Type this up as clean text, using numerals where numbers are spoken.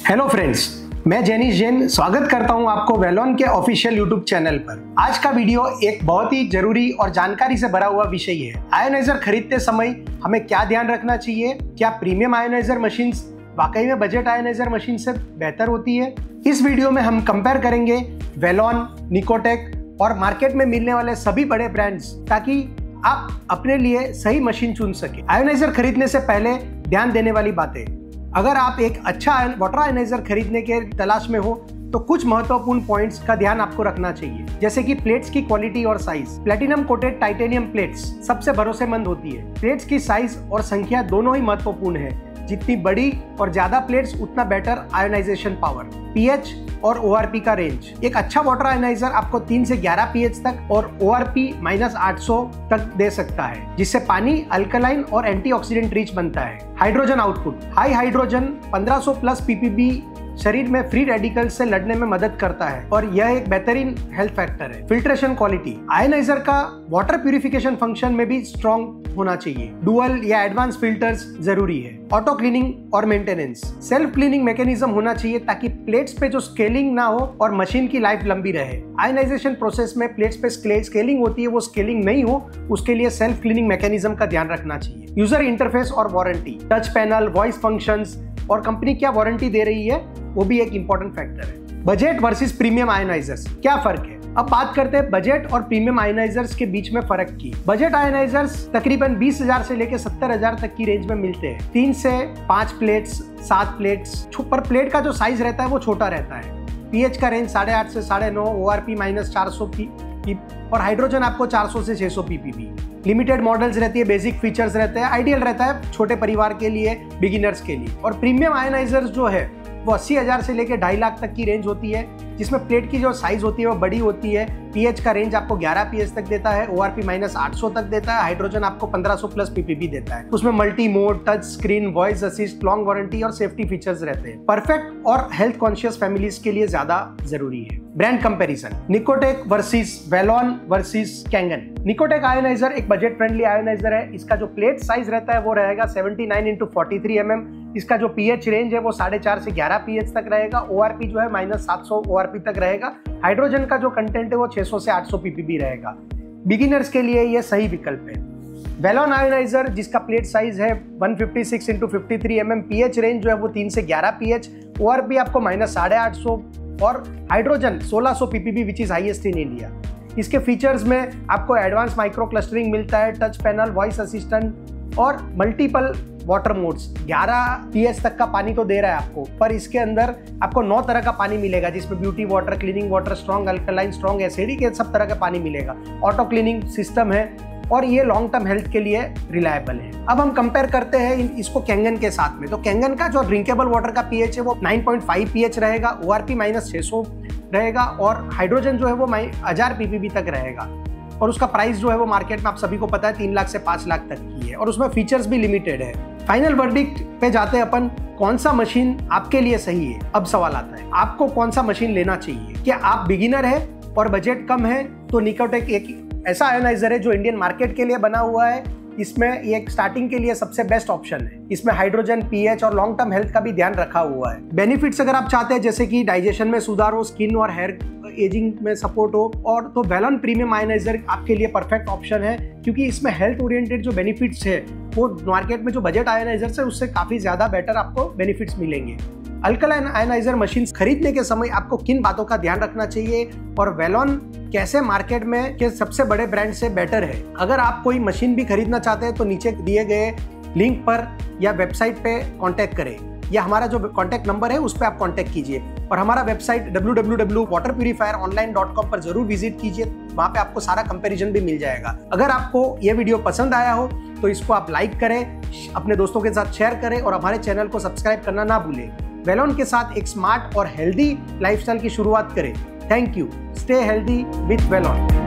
Hello friends, मैं जेनिश जैन स्वागत करता हूं आपको वेलॉन के ऑफिशियल यूट्यूब चैनल पर। आज का वीडियो एक बहुत ही जरूरी और जानकारी से भरा हुआ विषय है। आयोनाइजर खरीदते समय हमें क्या ध्यान रखना चाहिए? क्या प्रीमियम आयोनाइजर मशीन वाकई में बजट आयोनाइजर मशीन से बेहतर होती है? इस वीडियो में हम कंपेयर करेंगे वेलॉन, निकोटेक और मार्केट में मिलने वाले सभी बड़े ब्रांड्स, ताकि आप अपने लिए सही मशीन चुन सके। आयोनाइजर खरीदने से पहले ध्यान देने वाली बातें। अगर आप एक अच्छा वाटर आयोनाइजर खरीदने के तलाश में हो तो कुछ महत्वपूर्ण पॉइंट्स का ध्यान आपको रखना चाहिए, जैसे कि प्लेट्स की क्वालिटी और size. Platinum coated titanium plates सबसे भरोसेमंद होती है। प्लेट्स की साइज और संख्या दोनों ही महत्वपूर्ण है। जितनी बड़ी और ज्यादा प्लेट्स उतना बेटर आयोनाइजेशन पावर। पीएच और ORP का रेंज। एक अच्छा वाटर आयोनाइजर आपको 3 से 11 पीएच तक और ORP -800 तक दे सकता है, जिससे पानी अल्कलाइन और एंटीऑक्सीडेंट रिच बनता है। Hydrogen output. High hydrogen 1500 plus ppb शरीर में फ्री रेडिकल्स से लड़ने में मदद करता है और यह एक बेहतरीन हेल्थ फैक्टर है। Filtration quality. आयोनाइजर का वाटर प्यूरिफिकेशन फंक्शन में भी स्ट्रॉन्ग होना चाहिए। डुअल या एडवांस फिल्टर्स जरूरी है। ऑटो क्लीनिंग और मेंटेनेंस। सेल्फ क्लीनिंग मैकेनिज्म होना चाहिए ताकि प्लेट्स पे जो स्केलिंग ना हो और मशीन की लाइफ लंबी रहे। आयोनाइजेशन प्रोसेस में प्लेट्स पे स्केलिंग होती है, वो स्केलिंग नहीं हो, उसके लिए सेल्फ क्लीनिंग मैकेनिज्म का ध्यान रखना चाहिए। यूजर इंटरफेस और warranty. Touch panel, voice functions और कंपनी क्या वारंटी दे रही है, वो भी एक इंपॉर्टेंट फैक्टर है। बजट वर्सेस प्रीमियम आयोनाइजर्स, क्या फर्क है? अब बात करते हैं बजट और प्रीमियम आयोनाइजर्स के बीच में फर्क की। बजट आयोनाइजर्स तकरीबन 20,000 से लेकर 70,000 तक की रेंज में मिलते हैं। 3 से 5 प्लेट्स, 7 प्लेट्स, पर प्लेट का जो साइज रहता है वो छोटा रहता है। पीएच का रेंज 8.5 से 9.5, ORP -400 और हाइड्रोजन आपको 400 से 600 ppb। लिमिटेड मॉडल्स रहती है, बेसिक फीचर्स रहते हैं, आइडियल रहता है छोटे परिवार के लिए, बिगिनर्स के लिए। और प्रीमियम आयोनाइजर्स जो है वो 80,000 से लेकर 2.5 लाख तक की रेंज होती है, जिसमें प्लेट की जो साइज होती है वो बड़ी होती है। पीएच का रेंज आपको 11 पीएच तक देता है, ORP -800 तक देता है, हाइड्रोजन आपको 1500 प्लस ppb देता है। उसमें multi mode, touch screen, voice assist, long warranty और सेफ्टी फीचर्स रहते हैं। परफेक्ट और हेल्थ कॉन्शियस फैमिलीज के लिए ज्यादा जरूरी है। Brand comparison. Nikotek versus Wellon versus Kangen. Nikotek ionizer एक बजट फ्रेंडली आयोनाइजर है। इसका जो प्लेट साइज रहता है वो रहेगा 79 × 43 mm। इसका जो पीएच रेंज है वो 4.5 से 11 पीएच तक रहेगा। ORP जो है -700 ORP तक रहेगा। हाइड्रोजन का जो कंटेंट है वो 600 से 800 ppb रहेगा। बिगिनर्स के लिए ये सही विकल्प है। वेलॉन आयोनाइजर जिसका प्लेट साइज है 156 × 53 mm, पीएच रेंज जो है वो 3 से 11 पीएच, ORP आपको -850 और hydrogen 1600 ppb which is highest in India. इसके फीचर्स में आपको एडवांस माइक्रो क्लस्टरिंग मिलता है, टच पैनल, वॉइस असिस्टेंट और मल्टीपल वाटर मोड्स। 11 pH तक का पानी तो दे रहा है आपको, पर इसके अंदर आपको 9 तरह का पानी मिलेगा, जिसमें beauty water, cleaning water, strong alkaline, strong acidic, ये सब तरह का पानी मिलेगा। ऑटो क्लीनिंग सिस्टम है और ये लॉन्ग टर्म हेल्थ के लिए रिलायबल है। अब हम कंपेयर करते हैं इसको कैंगन के साथ में। तो कैंगन का जो ड्रिंकेबल वाटर का पीएच है वो 9.5 pH रहेगा, ORP -600 रहेगा और हाइड्रोजन जो है वो 1000 ppb तक रहेगा। और उसका प्राइस जो है वो मार्केट में आप सभी को पता है 3 लाख से 5 लाख तक की है और उसमें फीचर्स भी लिमिटेड है। फाइनल वर्डिक्ट पे जाते हैं अपन, कौन सा मशीन आपके लिए सही है। अब सवाल आता है, आपको कौन सा मशीन लेना चाहिए? क्या आप बिगिनर है और बजट कम है तो निकोटेक एक ऐसा आयोनाइजर है जो इंडियन मार्केट के लिए बना हुआ है। इसमें ये स्टार्टिंग के लिए सबसे बेस्ट ऑप्शन है। इसमें हाइड्रोजन, पीएच और लॉन्ग टर्म हेल्थ का भी ध्यान रखा हुआ है। बेनिफिट्स अगर आप चाहते हैं जैसे कि डाइजेशन में सुधार हो, स्किन और हेयर एजिंग में सपोर्ट हो, और तो वेलॉन प्रीमियम आयोनाइजर आपके लिए परफेक्ट ऑप्शन है, क्योंकि इसमें हेल्थ ओरिएंटेड जो बेनिफिट्स है वो मार्केट में जो बजट आयोनाइजर है उससे काफी ज्यादा बेटर आपको बेनिफिट्स मिलेंगे। अल्कलाइन आयोनाइजर मशीन खरीदने के समय आपको किन बातों का ध्यान रखना चाहिए और वेलॉन कैसे मार्केट में के सबसे बड़े ब्रांड से बेटर है। अगर आप कोई मशीन भी खरीदना चाहते हैं तो नीचे दिए गए लिंक पर या वेबसाइट पे कांटेक्ट करें, या हमारा जो कांटेक्ट नंबर है उस पर आप कांटेक्ट कीजिए। और हमारा वेबसाइट www.waterpurifieronline.com पर जरूर विजिट कीजिए, वहां पे आपको सारा कंपैरिजन भी मिल जाएगा। अगर आपको ये वीडियो पसंद आया हो तो इसको आप लाइक करें, अपने दोस्तों के साथ शेयर करें और हमारे चैनल को सब्सक्राइब करना ना भूलें। वेलॉन के साथ एक स्मार्ट और हेल्दी लाइफस्टाइल की शुरुआत करें। Thank you. Stay healthy with वेलॉन।